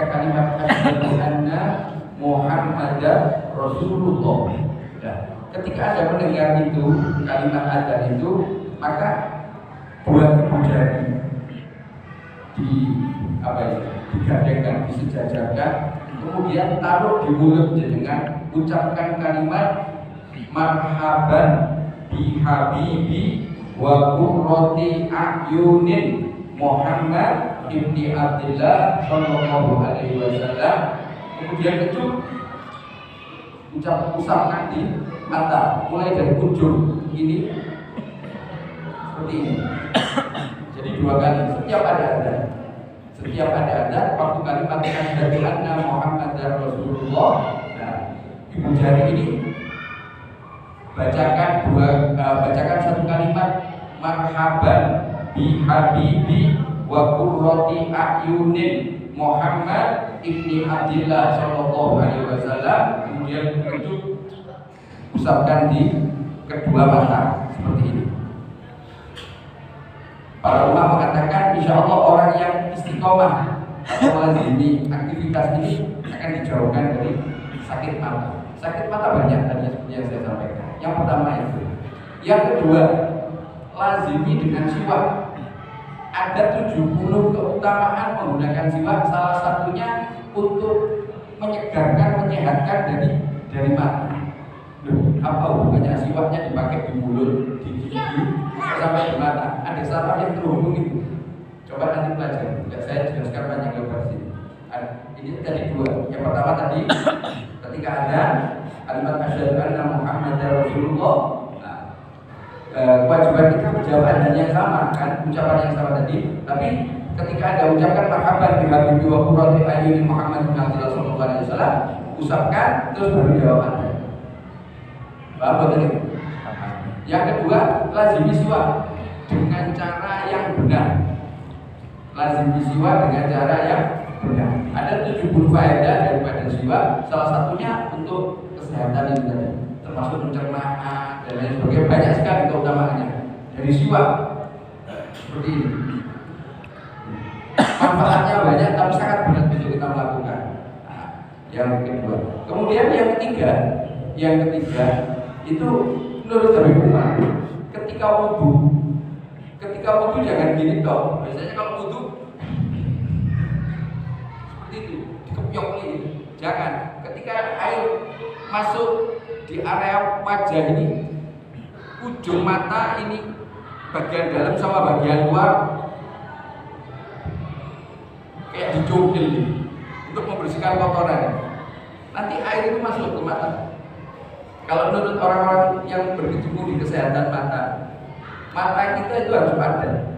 ketika kalimat asyhadu anna Muhammadar Rasulullah. Nah, ketika Anda mendengar itu kalimat adzan itu, maka dua ibu jari digandengkan, disejajarkan, kemudian taruh di mulut jenengan, ucapkan kalimat marhaban bi habibi wa qurrati a'yunin Muhammad ibni Abdillah sallallahu alaihi wasallam. Kemudian kecup usapkan di mata, mulai dari ujung ini seperti ini. Jadi dua kali setiap ada adzan. Setiap ada adzan, waktu kalimat asyhadu anna Muhammadar Rasulullah. Nah, ibu jari ini bacakan satu kalimat marhaban bi habibi wa qurrati a'yunin Muhammad ibni Abdillah sallallahu alaihi wasallam. Kemudian itu usapkan di kedua mata seperti ini. Para ulama mengatakan insya Allah orang yang istiqomah atau lazimi aktivitas ini akan dijauhkan dari sakit mata. Sakit mata banyak tadi seperti yang saya sampaikan. Yang pertama itu. Yang kedua, lazimi dengan siwak. Ada 70 keutamaan menggunakan siwak. Salah satunya untuk menyegarkan, menyehatkan dari mata. Loh, apa hubungannya siwaknya dipakai di mulut, di gigi, sampai di mata? Ada saraf yang terhubung itu. Coba nanti pelajari. Tidak saya jelaskan panjang lebar sini. Ini tadi dua. Yang pertama tadi ketika ada kalimat asyhadu anna Muhammadar Rasulullah. Kewajiban kita menjawab adzan yang sama kan, ucapan yang sama tadi. Tapi ketika ada ucapkan marhaban bi habibi wa qurrati a'yuni Muhammad bin Abdullah sallallahu alaihi wasallam, usapkan terus baru jawab adzan. Paham betul? Yang kedua, lazimi siwak dengan cara yang benar. Lazimi siwak dengan cara yang benar. Ada 70 faedah daripada siwak, salah satunya untuk kesehatan ini tadi, termasuk pencernaan dan lain sebagainya. Banyak sekali keutamaannya dari siwak seperti ini. Manfaatnya banyak, tapi sangat berat untuk kita melakukan. Nah, yang kedua. Kemudian yang ketiga itu menurut Habib Umar, ketika wudu jangan gini toh. Biasanya kalau wudu seperti itu, dikepiok ini. Jangan. Ketika air masuk di area wajah ini, ujung mata ini, bagian dalam sama bagian luar kayak dicungkil untuk membersihkan kotoran. Nanti air itu masuk ke mata. Kalau menurut orang-orang yang berkecimpung di kesehatan mata kita itu harus padat,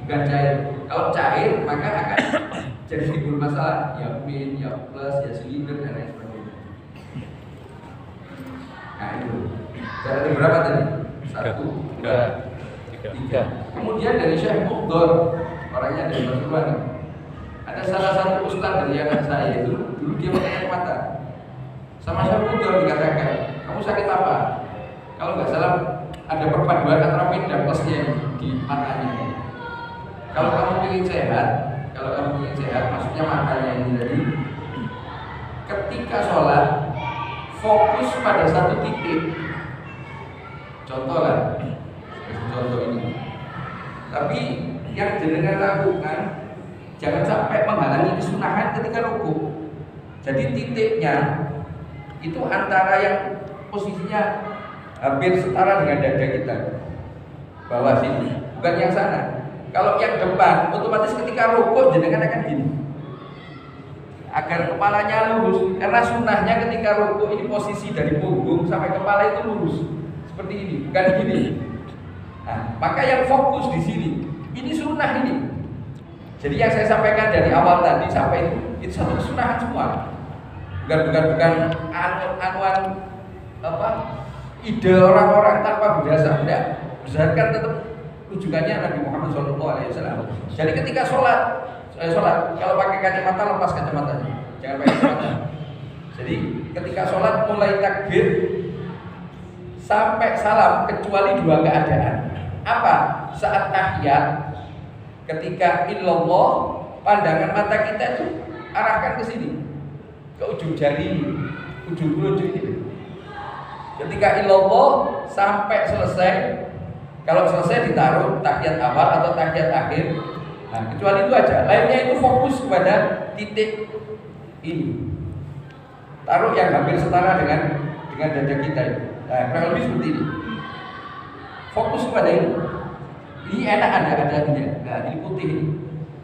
bukan cair. Kalau cair maka akan jadi timbul masalah, ya min, ya plus, ya silinder dan lain sebagainya. Nah itu. Dari berapa tadi? 1, 2, 3. Kemudian dari Syekh Muqdor, orangnya dari Pasuruan. Ada salah satu ustaz dari anak saya itu dulu dia pakai kacamata. Sama Syekh Muqdor dikatakan, kamu sakit apa? Kalau nggak salah ada perpaduan antara min dan plusnya di matanya. Kalau kamu ingin sehat, maksudnya matanya ini tadi. Ketika sholat, fokus pada satu titik. Contoh ini. Tapi yang jenengan lakukan jangan sampai menghalangi kesunahan ketika rukuk. Jadi titiknya itu antara yang posisinya hampir setara dengan dada kita, bawah sini, bukan yang sana. Kalau yang depan, otomatis ketika rukuk jenengan akan gini, agar kepalanya lurus. Karena sunnahnya ketika rukuk ini posisi dari punggung sampai kepala itu lurus, seperti ini, bukan gini. Nah, maka yang fokus di sini, ini sunnah ini. Jadi yang saya sampaikan dari awal tadi sampai itu satu kesunahan semua. Bukan anuan ide orang-orang tanpa berdasar. Tidak, berdasarkan tetap rujukannya Nabi Muhammad SAW. Jadi ketika sholat, kalau pakai kacamata lepas kacamatanya, jangan pakai kacamata. Jadi ketika sholat mulai takbir sampai salam kecuali dua keadaan. Apa? Saat tahiyat, ketika illallah, pandangan mata kita itu arahkan ke sini, ke ujung jari, ujung telunjuk ini. Ketika ilallah sampai selesai, kalau selesai ditaruh tahiyat awal atau tahiyat akhir. Nah, kecuali itu aja. Lainnya itu fokus kepada titik ini. Taruh yang hampir setara dengan dada kita ini. Nah, kurang lebih seperti ini. Fokus kepada ini. Ini enak ada ininya. Nah, ini putih ini.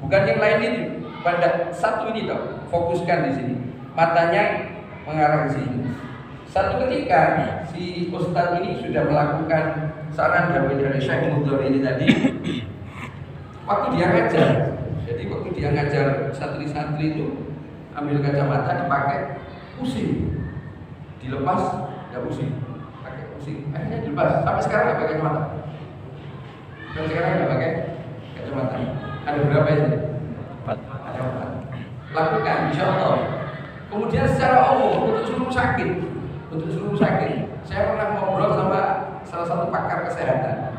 Bukan yang lain ini. Pada satu ini toh. Fokuskan di sini. Matanya mengarah ke sini. Satu ketika si Ustadz ini sudah melakukan saran dari Syekh Mudhor ini tadi, waktu dia ngajar, jadi waktu dia ngajar santri-santri itu ambil kacamata dipakai, pusing, dilepas, nggak pusing, pakai pusing, akhirnya dilepas. Sampai sekarang nggak pakai kacamata. Sampai sekarang nggak pakai kacamata. Ada berapa itu? 4. Ada 4. Lakukan, insya Allah. Kemudian secara umum untuk seluruh sakit. Saya pernah ngobrol sama salah satu pakar kesehatan.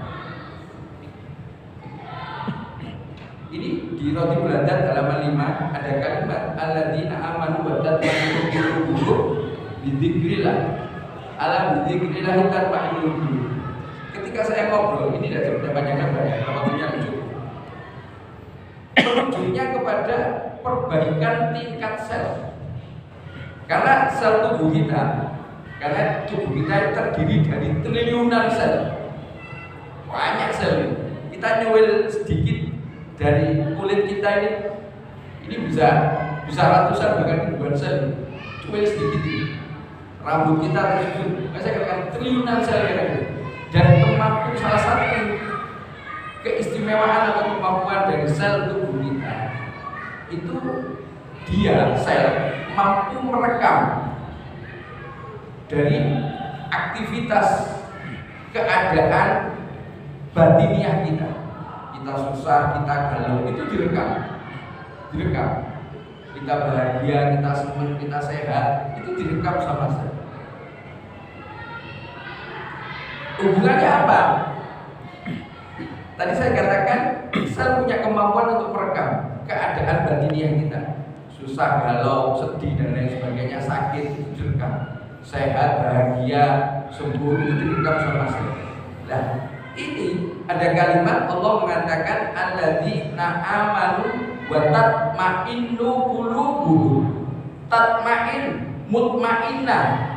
Ini di Roti Buladat halaman 5 ada kalimat alladzina amanu wa tatma'innu qulubuhum bidzikrillah. Ala bidzikrillah tatma'innul qulub. Ketika saya ngobrol, ini tidak banyak gambar ya, waktunya cukup. Menunjuknya kepada perbaikan tingkat sel. Karena sel tubuh kita terdiri dari triliunan sel, banyak sel. Kita nyuwil sedikit dari kulit kita ini bisa ratusan bahkan ribuan sel. Nyuwil sedikit ini. Rambut kita tersusun, saya katakan triliunan sel dan kemampuan salah satu keistimewaan atau kemampuan dari sel tubuh kita itu dia sel mampu merekam dari aktivitas keadaan batiniah kita susah, kita galau, itu direkam. Kita bahagia, kita senang, kita sehat, itu direkam sama saya. Hubungannya apa? Tadi saya katakan sel punya kemampuan untuk merekam keadaan batiniah kita, susah, galau, sedih dan lain sebagainya, sakit, itu direkam. Sehat, bahagia, sembuh, itu direkam sama saya. Nah, ini ada kalimat Allah mengatakan alladzina amanu wa tatma'innu qulubuhum. Tatma'in, mutmainnah.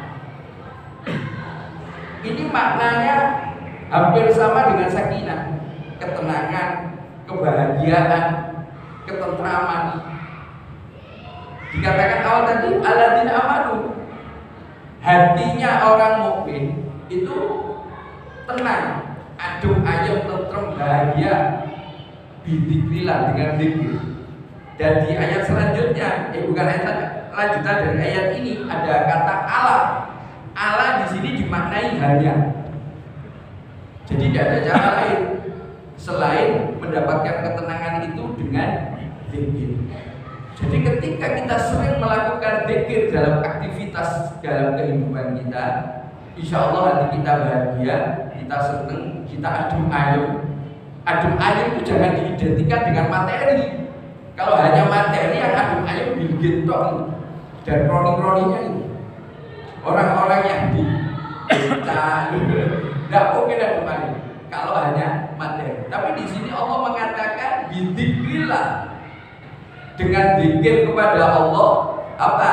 Ini maknanya hampir sama dengan sakinah, ketenangan, kebahagiaan, ketentraman. Dikatakan awal tadi alladzina amanu. Hatinya orang mukmin itu tenang, adem ayem, tentrem, bahagia, bidzikrillah, dengan zikir. Dan di ayat selanjutnya, bukan ayat lanjutan dari ayat ini, ada kata Allah. Allah di sini dimaknai hanya. Jadi tidak ada cara lain selain mendapatkan ketenangan itu dengan zikir. Jadi ketika kita sering melakukan zikir dalam aktivitas dalam kehidupan kita, insya Allah hati kita bahagia, kita senang, kita adem ayem. Adem ayem itu jangan diidentikan dengan materi. Kalau hanya materi yang adem ayem bilgentong dan kroni-kroninya itu, orang-orang yang kita nggak mungkin adem ayem kalau hanya materi. Tapi di sini Allah mengatakan bidzikrillah. Dengan zikir kepada Allah apa?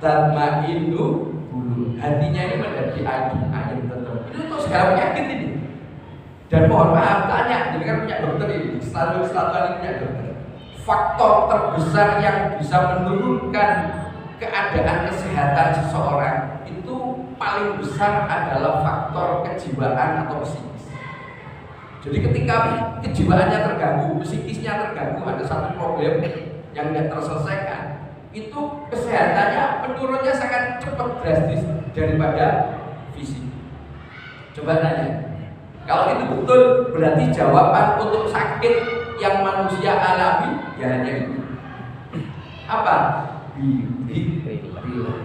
Tatma'innu qulub. Hatinya ini menjadi adem ayem tentrem. Itu untuk segala penyakit ini. Dan mohon maaf tanya, jadi kan punya dokter ini, selalu punya dokter. Faktor terbesar yang bisa menurunkan keadaan kesehatan seseorang itu paling besar adalah faktor kejiwaan atau psikis. Jadi ketika kejiwaannya terganggu, psikisnya terganggu, ada satu problem yang tidak terselesaikan, itu kesehatannya menurunnya sangat cepat drastis daripada fisik. Coba tanya, kalau itu betul berarti jawaban untuk sakit yang manusia alami ya hanya itu. Apa? Bidzikrillah.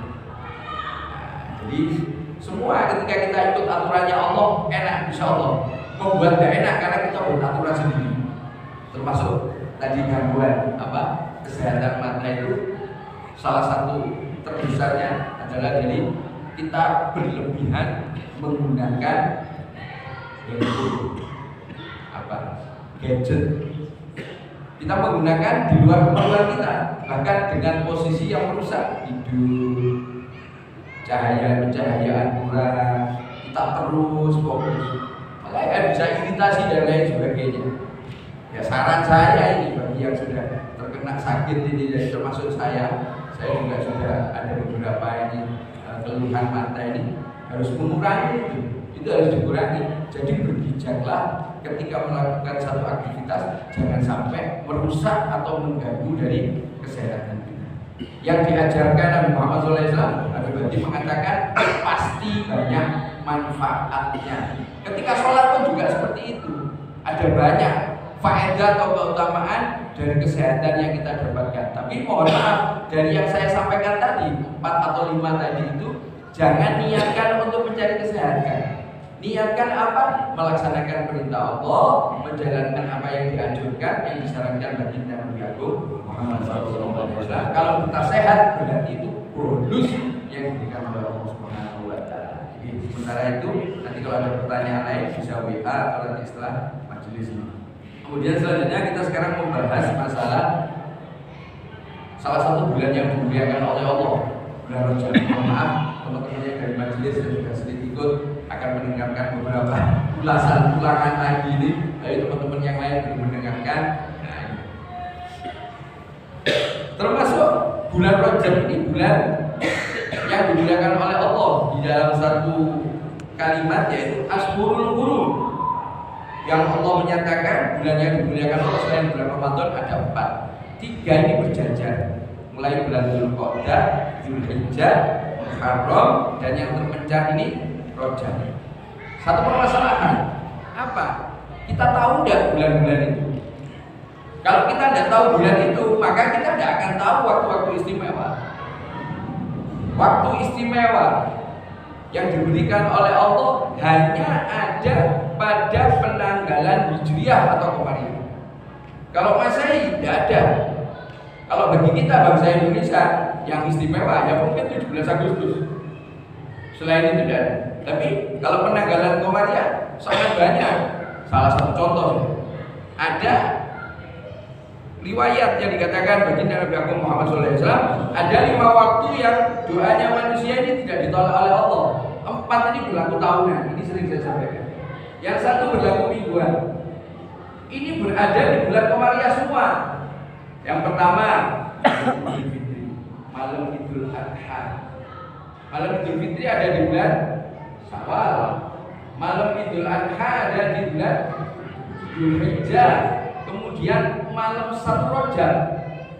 Jadi semua ketika kita ikut aturannya Allah enak, insya Allah. Membuat gak enak karena kita buat aturan sendiri. Termasuk tadi gangguan apa kesehatan mata itu salah satu terbesarnya adalah dari kita berlebihan menggunakan gadget. Kita menggunakan di luar keperluan kita, bahkan dengan posisi yang merusak, tidur, pencahayaan kurang, kita terus fokus, makanya bisa iritasi dan lain sebagainya. Ya saran saya ini bagi yang sudah terkena sakit ini, termasuk saya juga sudah ada beberapa ini keluhan mata ini, harus mengurangi itu harus dikurangi. Jadi berbijaklah ketika melakukan satu aktivitas, jangan sampai merusak atau mengganggu dari kesehatan kita. Yang diajarkan Nabi Muhammad SAW, Nabi Badi mengatakan pasti banyak manfaatnya. Ketika sholat pun juga seperti itu, ada banyak faedah atau keutamaan dari kesehatan yang kita dapatkan. Tapi mohon maaf, dari yang saya sampaikan tadi 4 atau 5 tadi itu, jangan niatkan untuk mencari kesehatan. Niatkan apa? Melaksanakan perintah Allah, menjalankan apa yang dianjurkan, yang disarankan baginda Nabi Agung Muhammad SAW. Kalau kita sehat, berarti itu bonus yang diberikan oleh Allah Subhanahu wa Ta'ala. Sementara itu, nanti kalau ada pertanyaan lain bisa WA atau nanti setelah majelis ini. Kemudian selanjutnya kita sekarang membahas masalah salah satu bulan yang dimuliakan oleh Allah, bulan Rajab. Maaf teman-teman yang dari majelis yang sudah sedikit ikut akan mendengarkan beberapa ulasan ulangan lagi ini. Ayo teman-teman yang lain yang mendengarkan. Termasuk bulan Rajab ini bulan yang dimuliakan oleh Allah di dalam satu kalimat, yaitu Ashhurul Hurum. Yang Allah menyatakan bulan yang dimuliakan Allah selain bulan Ramadan ada 4. 3 ini berjajar, mulai bulan Dzulqa'dah, Dzulhijjah, Muharram, dan yang terpencar ini Rajab. Satu permasalahan apa? Kita tahu tidak bulan-bulan itu? Kalau kita tidak tahu bulan itu, maka kita tidak akan tahu waktu-waktu istimewa. Waktu istimewa yang diberikan oleh Allah hanya ada pada penanggalan Hijriah atau Qamariyah. Kalau Masehi tidak ada. Kalau bagi kita bangsa Indonesia yang istimewa ya mungkin 17 Agustus. Selain itu tidak ada. Tapi kalau penanggalan Qamariyah sangat banyak. Salah satu contoh ada riwayat yang dikatakan baginda Nabi Agung Muhammad SAW, ada 5 waktu yang doanya manusia ini tidak ditolak oleh Allah. 4 ini berlaku tahunan, ini sering saya sampaikan. Yang 1 berlaku mingguan. Ini berada di bulan Qamariyah semua. Yang pertama, malam Idul Adha. Malam Idul Fitri ada di bulan Syawal. Malam Idul Adha ada di bulan Dzulhijjah. Kemudian malam 1 Rajab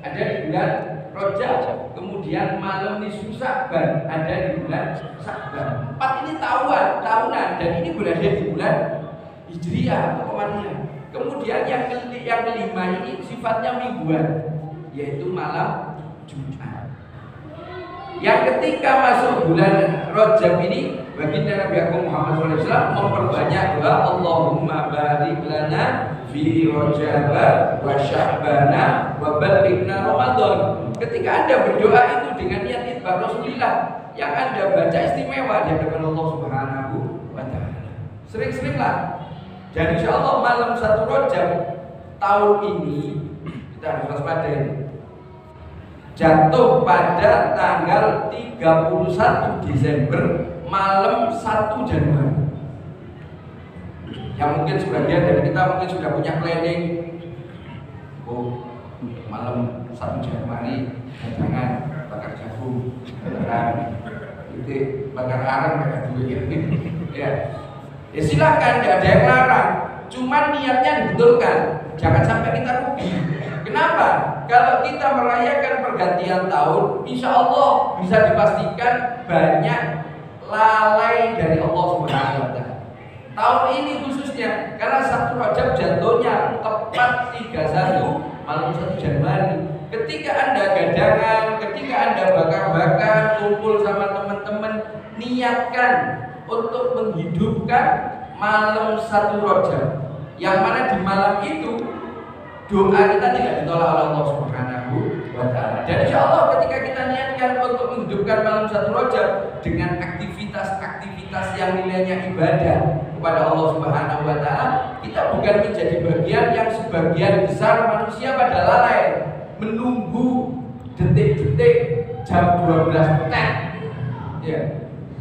ada di bulan Rajab. Kemudian malam Nisfu Sya'ban ada di bulan Sya'ban. 4 ini tahunan dan ini berada di bulan Hijriah atau Qamariyah. Kemudian yang kelima ini sifatnya mingguan, yaitu malam Jumat. Yang ketika masuk bulan Rajab ini, baginda Nabi Agung Muhammad SAW memperbanyak doa, Allahumma barik lana fi Rajab wa Sya'bana wa balighna Ramadan. Ketika Anda berdoa itu dengan niat itba Rasulillah, yang Anda baca istimewa di hadapan Allah Subhanahu wa Ta'ala. Sering-seringlah. Dan insya Allah malam 1 Rajab tahun ini kita harus waspada, jatuh pada tanggal 31 Desember malam 1 Januari. Yang mungkin sebagian dari kita mungkin sudah punya planning, malam 1 Januari jangan bakar jagung, bakar arang, bakar duit. Ya silakan, tidak ada yang larang. Cuman niatnya dibetulkan, jangan sampai kita rugi. Kenapa? Kalau kita merayakan pergantian tahun, insya Allah bisa dipastikan banyak lalai dari Allah Subhanahu wa Ta'ala. Tahun ini khususnya karena 1 Rajab jatuhnya tepat 31 malam 1 Januari. Ketika Anda gadangan, ketika Anda bakar-bakar, kumpul sama teman-teman, niatkan untuk menghidupkan malam 1 Rajab, yang mana di malam itu doa kita tidak ditolak oleh Allah Subhanahu wa Ta'ala. Dan insya Allah ketika kita mendahulukan malam 1 Rajab dengan aktivitas-aktivitas yang nilainya ibadah kepada Allah Subhanahu wa taala, kita bukan menjadi bagian yang sebagian besar manusia pada lalai menunggu detik-detik jam 12 tet. Ya,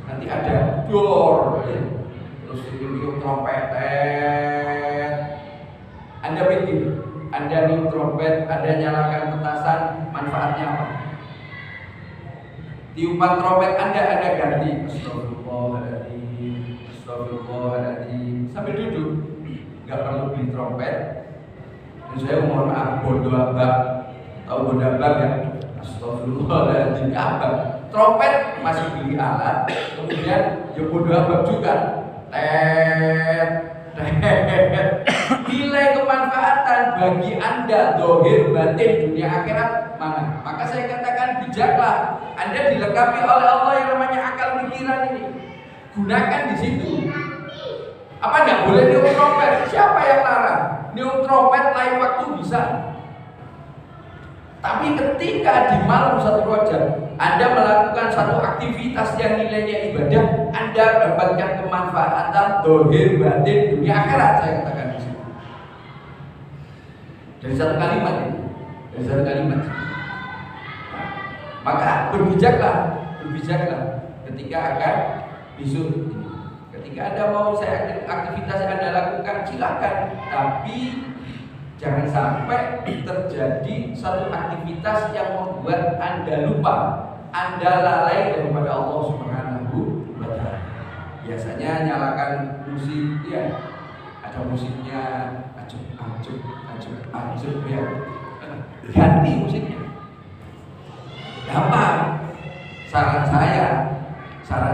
nanti ada dor, ya. Terus niup trompet. Anda pikir, Anda niup trompet, Anda nyalakan petasan, manfaatnya apa? Tiupan trompet Anda ganti Astagfirullahaladzim sambil duduk, nggak perlu beli trompet. Dan saya mohon maaf, bodo abang, tahu bodo abang ya? Astagfirullahaladzim, apa? Trompet masih beli alat, kemudian ya bodo abang juga. Nilai kemanfaatan bagi Anda dohir batin dunia akhirat mana? Maka saya katakan bijaklah Anda dilengkapi oleh Allah yang namanya akal pikiran ini. Gunakan di situ. Apa nggak boleh niup trompet? Siapa yang larang? Niup trompet lain waktu bisa. Tapi ketika di malam 1 Rajab Anda melakukan satu aktivitas yang nilainya ibadah, Anda dapatkan kemanfaatan dohir batin dunia akhirat. Saya katakan di situ. Dari satu kalimat ini, maka berbijaklah ketika akan besok ini. Ketika Anda mau aktivitas yang Anda lakukan, silakan. Tapi jangan sampai terjadi satu aktivitas yang membuat Anda lupa, Anda lalai daripada Allah Subhanahu wa taala. Biasanya nyalakan musik, ya. Ada musiknya, acup ya. Ganti musiknya. Gampang. Saran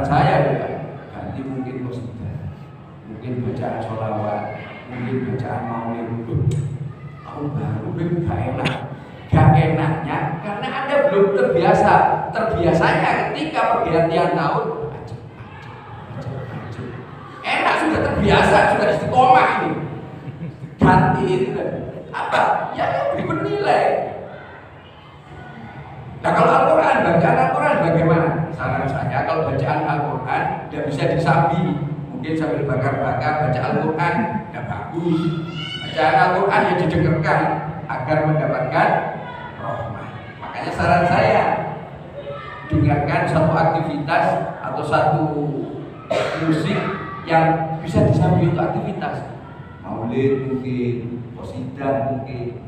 saya ya, ganti mungkin qasidah, mungkin bacaan sholawat, mungkin bacaan maulid. Baru gak enaknya karena Anda belum terbiasa. Terbiasanya ketika pergantian tahun enak, sudah terbiasa, sudah istiqomah ini. Ganti itu apa? Ya lebih bernilai. Nah kalau Al-Quran, bacaan Al-Quran bagaimana? Saran saya kalau bacaan Al-Quran tidak bisa disambi, mungkin sambil bakar-bakar baca Al-Quran tidak bagus. Bacaan Al-Quran yang didengarkan agar mendapatkan rahmah. Makanya saran saya, dengarkan satu aktivitas atau satu musik yang bisa disambi untuk aktivitas. Maulid mungkin, qasidah mungkin,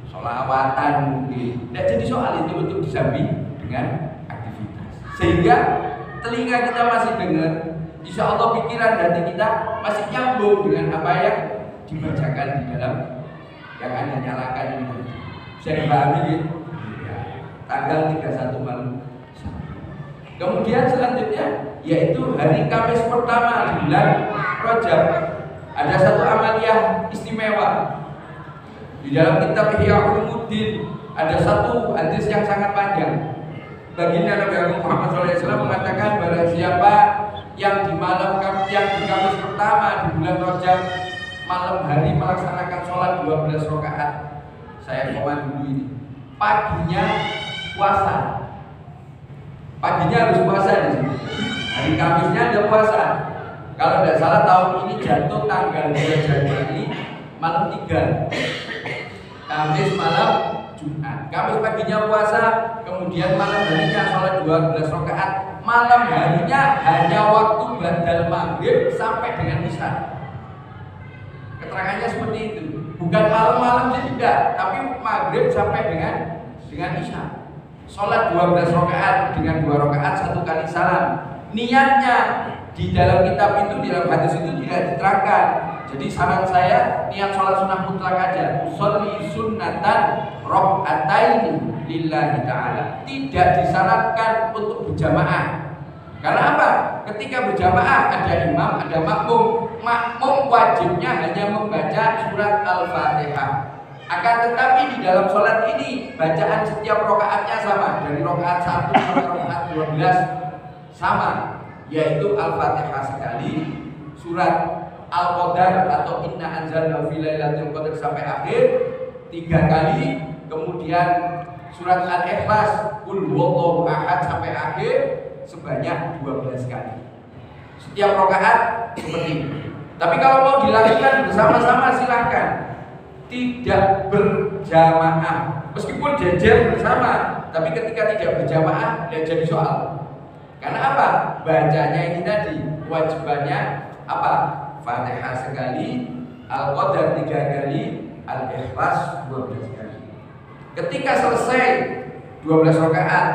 sholawatan mungkin. Tidak jadi soal itu untuk disambi dengan aktivitas. Sehingga telinga kita masih dengar, insya Allah pikiran hati kita masih nyambung dengan apa yang dibacakan di dalam yang Anda nyalakan ini. Bisa dipahami gitu? Ya. Tanggal 31 malam. Kemudian selanjutnya yaitu hari Kamis pertama di bulan Rajab. Ada satu amaliyah istimewa. Di dalam kitab Ihya Ulumuddin ada satu hadis yang sangat panjang. Baginda Nabi Muhammad SAW mengatakan barang siapa yang di Kamis pertama di bulan Rajab malam hari melaksanakan sholat 12 rakaat, saya komen dulu ini. Paginya puasa. Paginya harus puasa di sini. Hari Kamisnya ada puasa. Kalau tidak salah tahun ini jatuh tanggal 2 Januari malam 3. Kamis malam Jumat. Kamis paginya puasa, kemudian malam harinya sholat 12 rakaat. Malam harinya hanya waktu ba'dal maghrib sampai dengan isya. Keterangannya seperti itu. Bukan malam-malam tidak, tapi maghrib sampai dengan isya. Sholat 12 rakaat dengan 2 rakaat 1 kali salam. Niatnya di dalam kitab itu, di dalam hadis itu tidak diterangkan. Jadi saran saya niat sholat sunnah mutlak aja. Usolli sunnatan rok'ataini lillahi ta'ala. Tidak disyaratkan untuk berjamaah. Karena apa? Ketika berjamaah ada imam, ada makmum. Makmum wajibnya hanya membaca surat Al-Fatihah. Akan tetapi di dalam sholat ini bacaan setiap rokaatnya sama, dari rokaat 1 sampai rokaat 12 sama, yaitu Al-Fatihah sekali, surat Al-Qadar atau Inna anzalnahu fi lailatul qadar sampai akhir 3 kali, kemudian surat Al-Ikhlas, Qul huwallahu ahad sampai akhir sebanyak 12 kali. Setiap rakaat seperti ini. Tapi kalau mau dilakukan bersama-sama silahkan, tidak berjamaah. Meskipun jajar bersama, tapi ketika tidak berjamaah tidak jadi soal. Karena apa? Bacanya ini tadi kewajibannya apa? Fatihah sekali, Al-Qadar 3 kali, Al-Ikhlas 12 kali. Ketika selesai 12 rakaat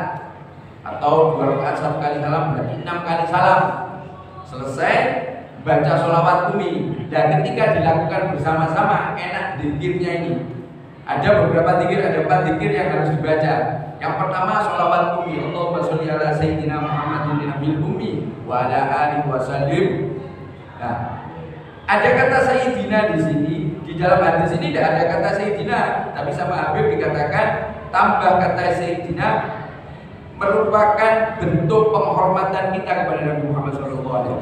atau 2 rakaat 1 kali salam berarti 6 kali salam. Selesai baca sholawat umi, dan ketika dilakukan bersama-sama enak zikirnya ini. Ada beberapa zikir, ada 4 zikir yang harus dibaca. Yang pertama sholawat umi, Allahumma sholli ala sayyidina Muhammadin nabiyil ummi wa ala alihi wasallim. Nah, ada kata sayyidina di sini, di dalam hadis ini tidak ada kata sayyidina, tapi sama Habib dikatakan tambah kata sayyidina merupakan bentuk penghormatan kita kepada Nabi Muhammad SAW.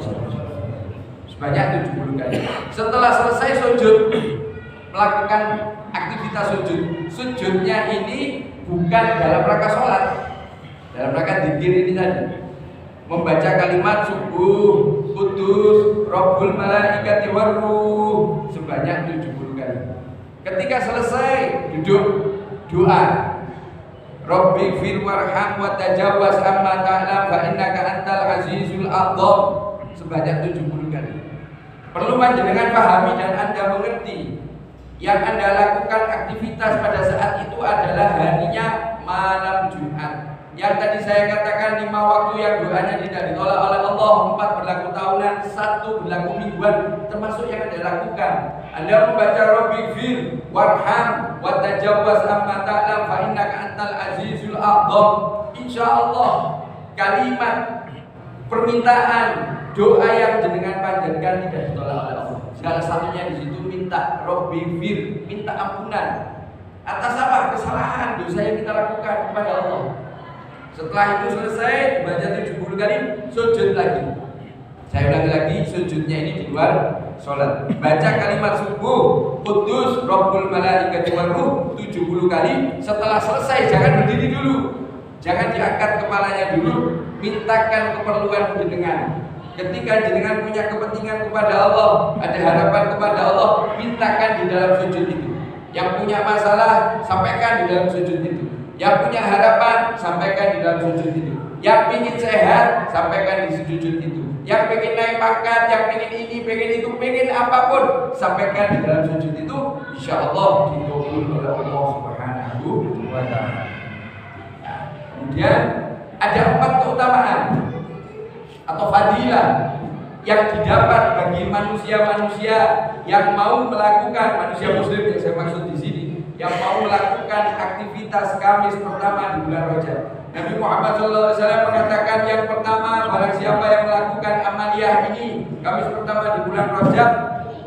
Sebanyak 70 kali. Setelah selesai sujud, melakukan aktivitas sujud. Sujudnya ini bukan dalam rangka sholat, dalam rangka dzikir ini tadi. Membaca kalimat subuh, kudus, Rabbul malaikati warruh sebanyak 70 kali. Ketika selesai duduk doa, Rabbi fir warham wa tajawaz amma ta'lam fa innaka antal azizul adzam sebanyak 70 kali. Perlu panjenengan pahami dan Anda mengerti, yang Anda lakukan aktivitas pada saat itu adalah harinya malam Jumat. Yang tadi saya katakan 5 waktu yang doanya tidak ditolak oleh Allah, 4 berlaku tahunan, 1 berlaku mingguan, termasuk yang Anda lakukan. Anda membaca Rabbi fir warham wa tajawaz amma ta'lam fa innaka antal azizul adzam. Insyaallah kalimat permintaan doa yang jenengan panjatkan tidak ditolak oleh Allah. Salah satunya di situ minta Rabbi fir, minta ampunan atas apa? Kesalahan dosa yang kita lakukan kepada Allah. Setelah itu selesai dibaca 70 kali, sujud lagi. Saya ulangi lagi, sujudnya ini di luar sholat. Baca kalimat subuh, Qudus Rabbul malaikati warruh 70 kali. Setelah selesai jangan berdiri dulu, jangan diangkat kepalanya dulu, mintakan keperluan jenengan. Ketika jenengan punya kepentingan kepada Allah, ada harapan kepada Allah, mintakan di dalam sujud itu. Yang punya masalah, sampaikan di dalam sujud itu. Yang punya harapan, sampaikan di dalam sujud itu. Yang ingin sehat, sampaikan di sujud itu. Yang pengen naik pangkat, yang pengen ini, pengen itu, pengen apapun, sampaikan di dalam sujud itu. Insya Allah dikabul oleh Allah Subhanahu wa Ta'ala. Kemudian ada 4 keutamaan atau fadilah yang didapat bagi manusia-manusia yang mau melakukan, manusia muslim yang saya maksud di sini, yang mau melakukan aktivitas Kamis pertama di bulan Rajab. Nabi Muhammad SAW mengatakan yang pertama, barang siapa yang melakukan amaliyah ini Kamis pertama di bulan Rajab,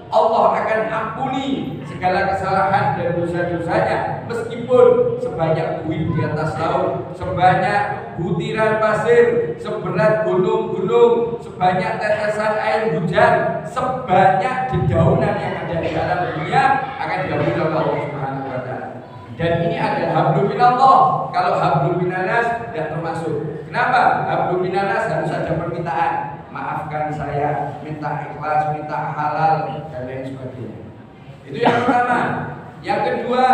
Allah akan ampuni segala kesalahan dan dosa-dosanya, meskipun sebanyak buih di atas laut, sebanyak butiran pasir, seberat gunung-gunung, sebanyak tetesan air hujan, sebanyak dedaunan yang ada di alam dunia akan diampuni oleh Allah Subhanahu wa Ta'ala. Dan ini adalah hablum minallah. Kalau hablum minannas tidak termasuk. Kenapa? Hablum minannas harus ada permintaan. Maafkan saya, minta ikhlas, minta halal dan lain sebagainya. Itu yang pertama. Yang kedua,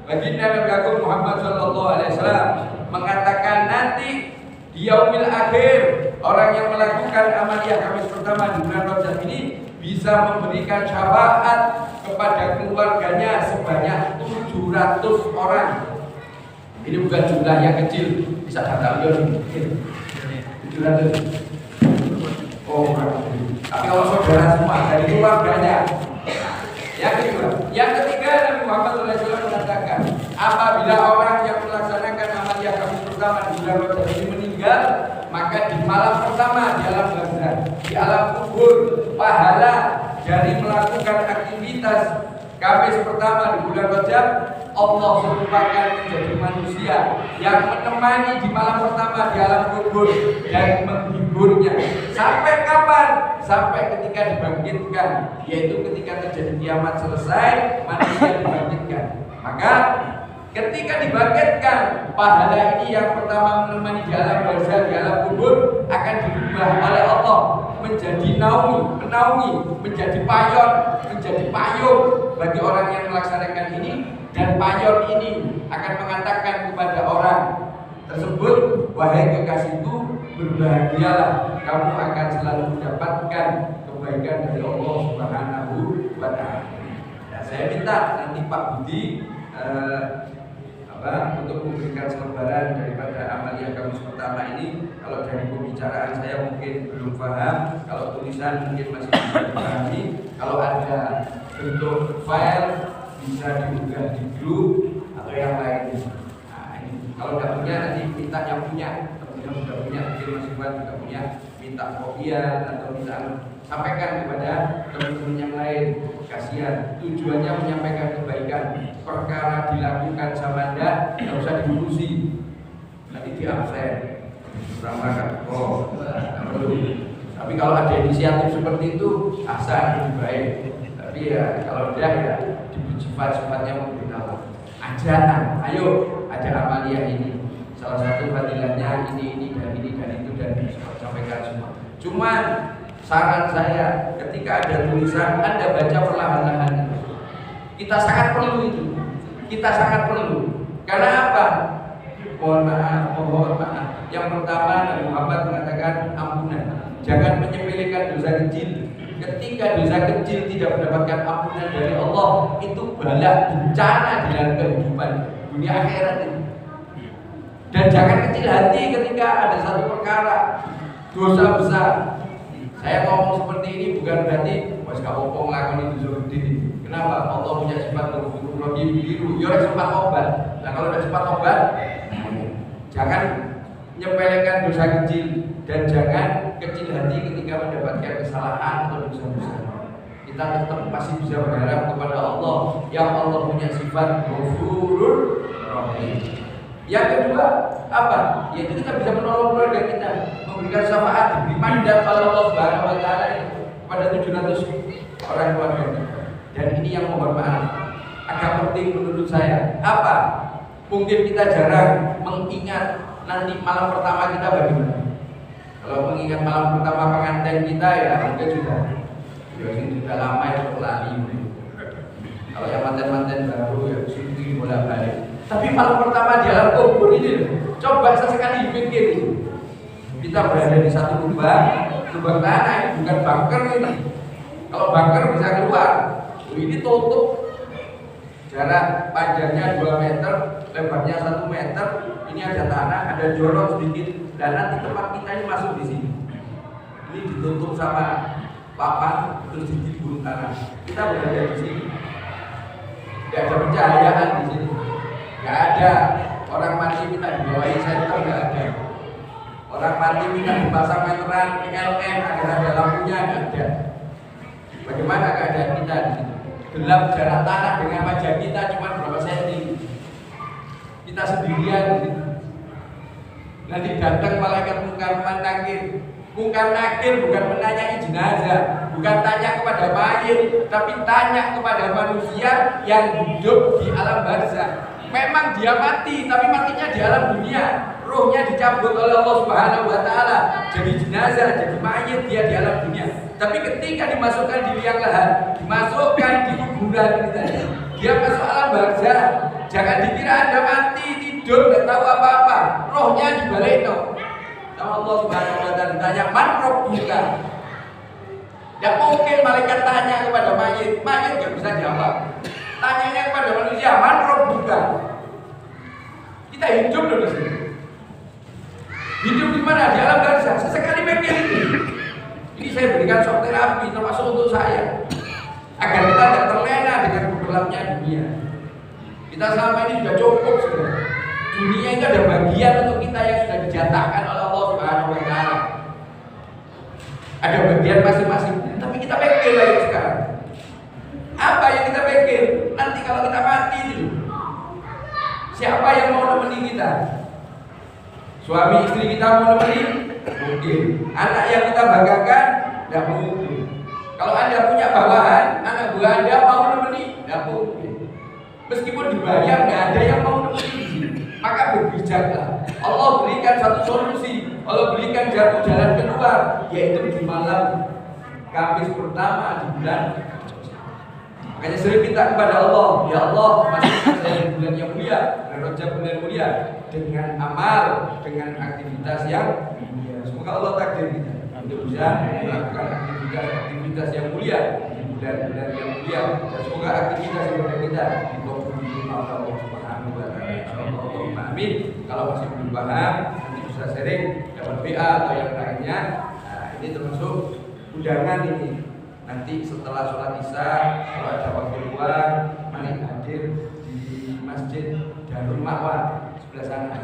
baginda Nabi Agung Muhammad SAW mengatakan nanti di yaumil akhir orang yang melakukan amaliyah Kamis pertama di bulan Rajab ini bisa memberikan syafaat kepada keluarganya sebanyak 700 orang. Ini bukan jumlah yang kecil, bisa datang miliar 700. Oh, tapi kalau saudara semua dari keluarganya. Yang kedua, yang ketiga Nabi Muhammad SAW mengatakan, apabila orang yang melaksanakan amaliyah Kamis pertama di bulan Rajab ini meninggal, maka di malam pertama di alam barzakh, di alam kubur, pahala dari melakukan aktivitas Kamis pertama di bulan Rajab, Allah serupakan menjadi manusia yang menemani di malam pertama di alam kubur dan menghiburnya. Sampai kapan? Sampai ketika dibangkitkan, yaitu ketika terjadi kiamat selesai, manusia dibangkitkan. Maka Ketika dibangkitkan, pahala ini yang pertama menemani di alam barzah, di alam kubur akan dirubah oleh Allah menjadi menaungi, menjadi payon, menjadi payung bagi orang yang melaksanakan ini, dan payon ini akan mengatakan kepada orang tersebut, wahai kekasihku, berbahagialah, kamu akan selalu mendapatkan kebaikan dari Allah Subhanahu wa Ta'ala. Nah, saya minta nanti Pak Budi untuk memberikan selebaran daripada amalia kamus pertama ini. Kalau dari pembicaraan saya mungkin belum paham, kalau tulisan mungkin masih bisa dipahami, kalau ada bentuk file bisa diunggah di grup atau yang lainnya. Nah, ini kalau tidak punya nanti minta yang punya, teman-teman sudah punya, mungkin Mas Iwan juga punya, minta kopian atau minta sampaikan kepada teman-teman yang lain. Kasihan, tujuannya menyampaikan kebaikan. Perkara dilakukan sama Anda, tidak usah diurusi, nanti di absen, ramahkan. Tapi kalau ada inisiatif seperti itu, asal lebih baik. Tapi ya kalau tidak ya diberi sifat-sifatnya memberitahu. Ajaran, ayo ada amalia ini. Salah satu fadilahnya ini dan ini dan itu dan sampaikan semua. Cuman saran saya, ketika ada tulisan, Anda baca perlahan-lahan. Kita sangat perlu itu. Kita sangat perlu. Karena apa? Mohon maaf. Yang pertama, Nabi Muhammad mengatakan ampunan. Jangan menyepelekan dosa kecil. Ketika dosa kecil tidak mendapatkan ampunan dari Allah, itu bala bencana di dalam kehidupan dunia akhirat ini. Dan jangan kecil hati ketika ada satu perkara dosa besar. Saya ngomong seperti ini bukan berarti wes gak apa-apa nglakoni dosa gede. Kenapa? Allah punya sifat Ghafurur Rahim biru. Ya ora sempat obat. Nah kalau tidak sempat obat, jangan menyepelekan dosa kecil dan jangan kecil hati ketika mendapatkan kesalahan atau dosa besar. Kita tetap masih bisa berharap kepada Allah yang Allah punya sifat Ghafurur Rahim. Yang kedua apa? Yaitu kita bisa menolong keluarga kita, memberikan syafaat, diberi mandat oleh Allah Subhanahu wa Ta'ala kepada 700 orang keluarga kita. Dan ini yang mohon maaf agak penting menurut saya. Apa? Mungkin kita jarang mengingat nanti malam pertama kita bagaimana. Kalau mengingat malam pertama pengantin kita ya mungkin sudah lama ya lali. Kalau yang manten-manten baru ya sering bolak-balik. Tapi malam pertama di alam kubur ini, coba sesekali pikir. Kita berada di satu lubang tanah, ini bukan bunker ini. Kalau bunker bisa keluar, ini tutup. Jarak panjangnya 2 meter, lebarnya 1 meter. Ini ada tanah, ada jorong sedikit, dan nanti tempat kita ini masuk di sini. Ini ditutup sama papan, terus ditimbun tanah. Kita berada di sini. Tidak ada pencahayaan di sini. Gak ada orang mati minta dibawain senter, gak ada. Orang mati minta dipasang meteran PLN agar ada lampunya, gak ada. Bagaimana keadaan kita di sini? Gelap, jarak tanah dengan wajah kita cuma berapa senti. Kita sendirian di sini. Nanti datang malaikat Munkar Nakir. Munkar Nakir bukan menanyai jenazah, bukan tanya kepada mayit, tapi tanya kepada manusia yang hidup di alam barzah. Memang dia mati, tapi matinya di alam dunia. Ruhnya dicabut oleh Allah Subhanahu wa Ta'ala. Jadi jenazah, jadi mayit dia di alam dunia. Tapi ketika dimasukkan di liang lahat, dimasukkan di kuburan kita, dia masuk alam barzah. Jangan dikira Anda mati, tidur, tidak tahu apa-apa. Rohnya dibalik no. Sama Allah Subhanahu wa Ta'ala ditanya, man rabbuka? Tidak mungkin malaikat tanya kepada mayit tidak bisa jawab. Tanyanya kepada manusia, man rabbuka? Kita hidup loh di sini. Hidup di mana? Di alam barzah. Sesekali mikir ini. Ini saya berikan shock terapi termasuk untuk saya, agar kita tidak terlena dengan gelapnya dunia. Kita selama ini sudah cukup sudah. Dunia itu ada bagian untuk kita yang sudah dijatahkan oleh Allah Subhanahu wa Ta'ala. Ada bagian masing-masing. Tapi kita pikir lagi sekarang. Apa yang kita pikir? Nanti kalau kita mati itu, siapa yang mau nemeni kita? Suami istri kita mau nemeni? Mungkin. Anak yang kita banggakan? Tidak mungkin. Kalau Anda punya bawahan, anak buah Anda mau nemeni? Tidak mungkin. Meskipun dibayar, nggak ada yang mau nemeni. uji, maka berbijaklah. Allah berikan satu solusi, Allah berikan jalan keluar, yaitu di malam Kamis pertama di bulan. Makanya sering minta kepada Allah, ya Allah, masukkan saya di bulan yang mulia, Rajab bulan mulia, dengan amal, dengan aktivitas yang mulia. Semoga Allah takdir kita untuk bisa melakukan aktivitas yang mulia di bulan-bulan yang mulia. Dan semoga aktivitas yang mulia kita dikabulkan oleh Allah Subhanahu wa taala. Amin. Kalau masih belum paham, nanti bisa sharing dapat WA atau yang lainnya. Nah, ini termasuk undangan ini. Nanti setelah sholat isya, kalau ada waktu luang, mari hadir di Masjid Darul Ma'wa sebelah sana.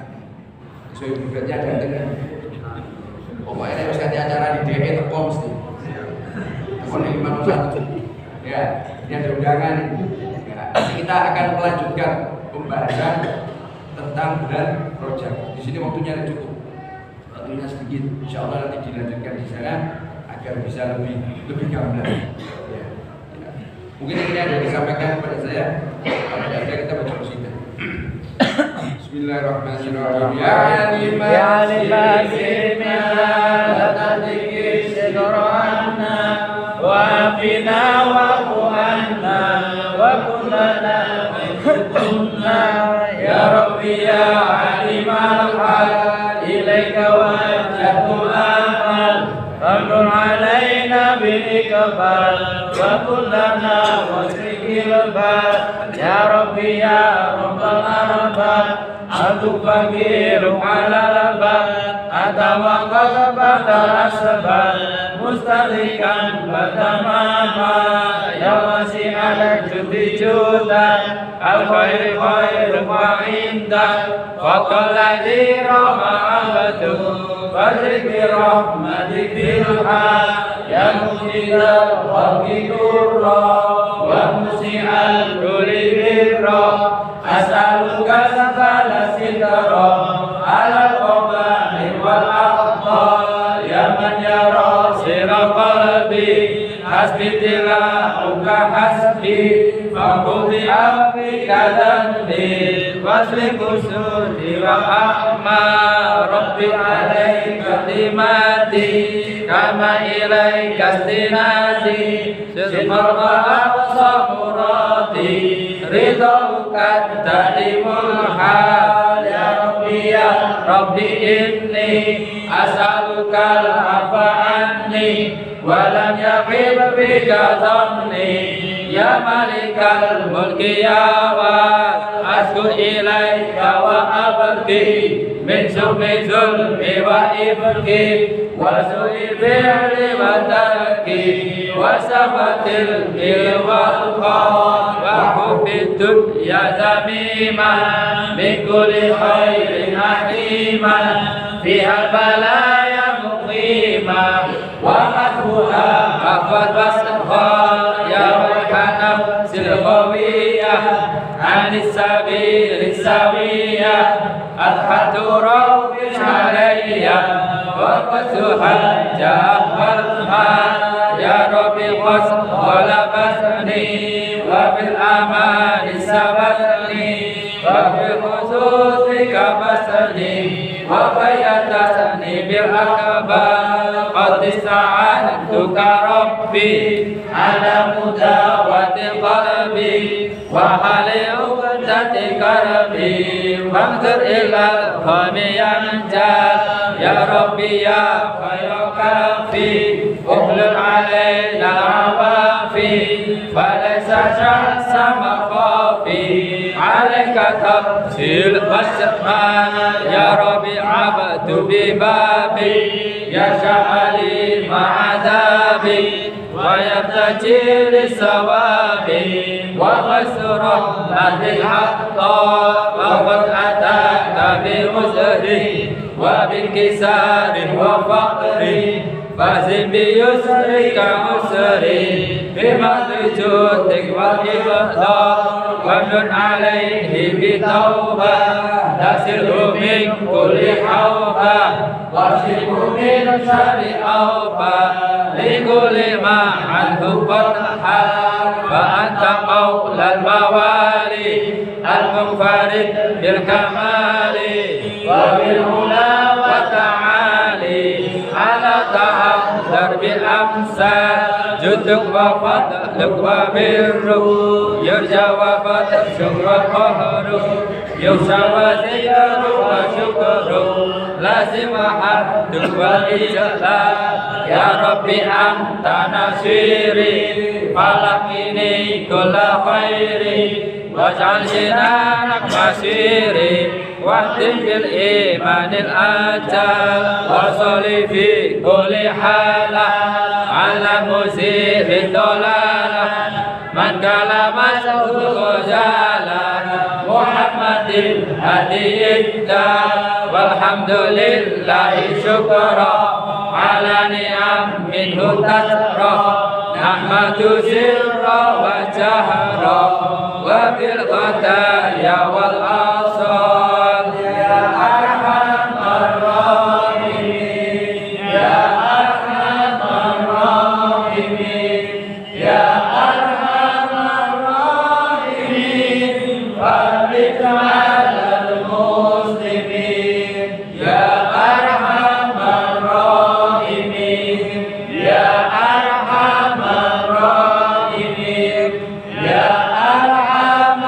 So ibunya datang. Pokoknya harus ada acara di DE Tekom mesti. Tekom 501. Ya, ini ada undangan ini. Ya, kita akan melanjutkan pembahasan tentang bulan Rajab. Di sini waktunya cukup. Waktunya sedikit. Insya Allah nanti dilanjutkan di sana agar bisa lebih gamblang. Ya. Mungkin ini ada disampaikan kepada saya. Kalau tidak ada kita baca qasidah. Bismillahirrahmanirrahim. Ya alimah wa fina wa quanna wa kullana kunna ya rabbi ya alimal hal ilaika wajhul amal amrun alaina bil ikbal wa kullana wasrikil bal ya rabbi ya rabbal arbab aku fakiru ala labad atawakal batal asbal mustalikan batamama ya wasi ala judi judan al khairi khairu wa indah faqal ladhi rama abadu fadriki rahmatik bilhaq ya mujidal khalqi kurra wa musi'al kulli birra as'aluka sabala sitara ala qaba'i wal aqdal ya man yara sirra qalbi hasbi tilauka hasbi faqudi afika dhanbi wasli kusudi wa ahma rabbi alaika dimati kama ilaika istinadi sifar wa aqsa muradi ridauka ta'limul hal ya rabbi inni as'alukal afa anni walam yaqib bika dhanni ya malikal mulki ya wa asku ilaika wa abki min sumi zulmi wa ibki wa su'i fi'li wa tarki wa sabatil il wal qad wa hubbi dunya zamima min kulli khairin ahima fiha balaya muqima wa madhuha afad wasfa ya wahana silqawiyah anis sabil sawiyah al-hadu rabbi alayya wa qasuha jahwalha ya rabbi qas wala basni wa bil amani sabatni wa bil khususika basni wa bayatasni bil akbar qad sa'antuka rabbi ala mudawati qalbi wa hali uqdati qalbi fangzur ilal khami yanjal ya rabbi ya khayakafi uhlul alaina awafi falaysa syahsa makhafi alaika tafsil wasma ya rabbi abdu bi babi ya sya'ali ma'adabi wa yabtaji li sawabi wa khasra lahil hatta wa qad ataka bi uzri wa bi kisari wa faqri fazim bi yusrika usri bi madjudik wal ibadah wa nun alaihi bi taubah tasirhu min kulli hawba washifu min syari awba likulli ma anhu qad hal fa anta maulal mawali al منفرد بالكمال وبالعلا والتعالي على تحضر بالأمثال جدك وفضلك وبرك يرجى وفتح شكر قهرك يخشى وذكرك وشكرك لازم حدك والإجلال يا ربي أنت نصيري فلقني كل خير واجعل جنانك مسيري واهدم بالإيمان الأجل وصلي في كل حالة على مزيل الضلالة من كلم الخجالة محمد هدي الدار والحمد لله شكرا على نعم منه تسرى نحمد سرا وجهرا وبالغدايا والآصال يا أرحم الراحمين يا أرحم الراحمين يا أرحم الراحمين فرج على المسلمين يا أرحم الراحمين يا أرحم الراحمين يا أرحم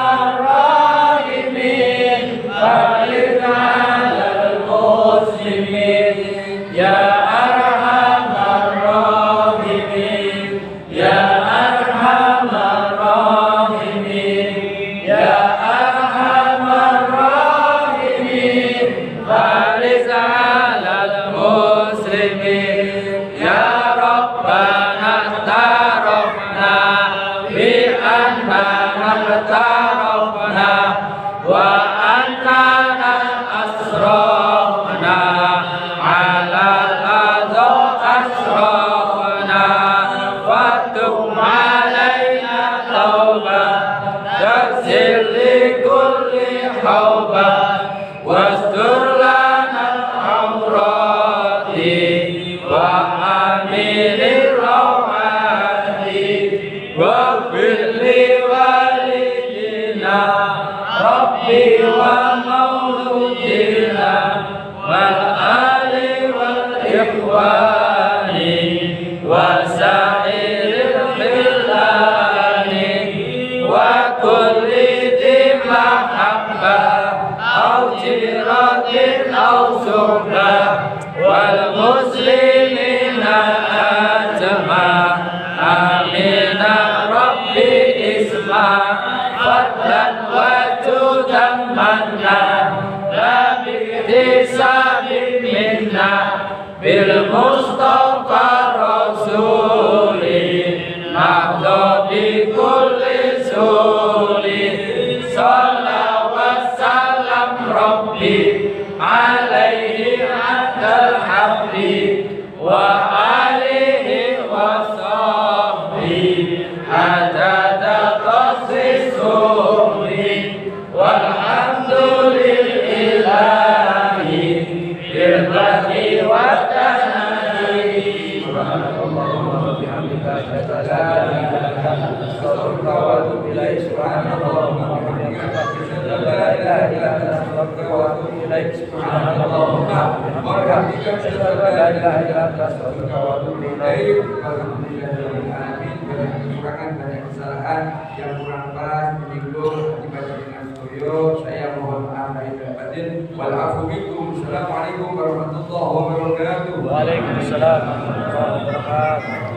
الراحمين فرج على المسلمين يا أرحم الراحمين يا أرحم الراحمين يا أرحم الراحمين فرج على المسلمين يا ربنا اعترفنا بأننا اعترفنا وأننا أسرفنا على الأذى أسرفنا فتب علينا توبة تغسل لكل حوبة واستر لنا العورات وآمن الروعات واغفر لوالدينا ربي ومولودنا والآل والإخوان وسائر الخلان وكل ذي محبة أو جيرة أو صحبة والمسلمين أجمع آمين ربي اسمع فضلا وجودا منا لا باكتساب منا بالمصطفى رسول محظى بكل سول صلى وسلم ربي عليه عند الحب وآله وصحبه عدد قصصه والحمد لله بالبدء والتنادي سبحان الله وبحمدك أشهد أن لا إله إلا أنت أستغفرك وأتوب إليك سبحان الله وبحمدك أشهد أن لا إله إلا أنت أستغفرك وأتوب إليك سبحان الله وبحمدك أشهد أن لا إله إلا أنت أستغفرك وأتوب إليك Alhamdulillahirrahmanirrahim. Kekurangan banyak kesalahan yang kurang pas menyinggung akibat dengan studio, saya mohon maaf lahir dan batin. Walafu bikum. Assalamualaikum warahmatullahi wabarakatuh. Waalaikumsalam warahmatullahi wabarakatuh.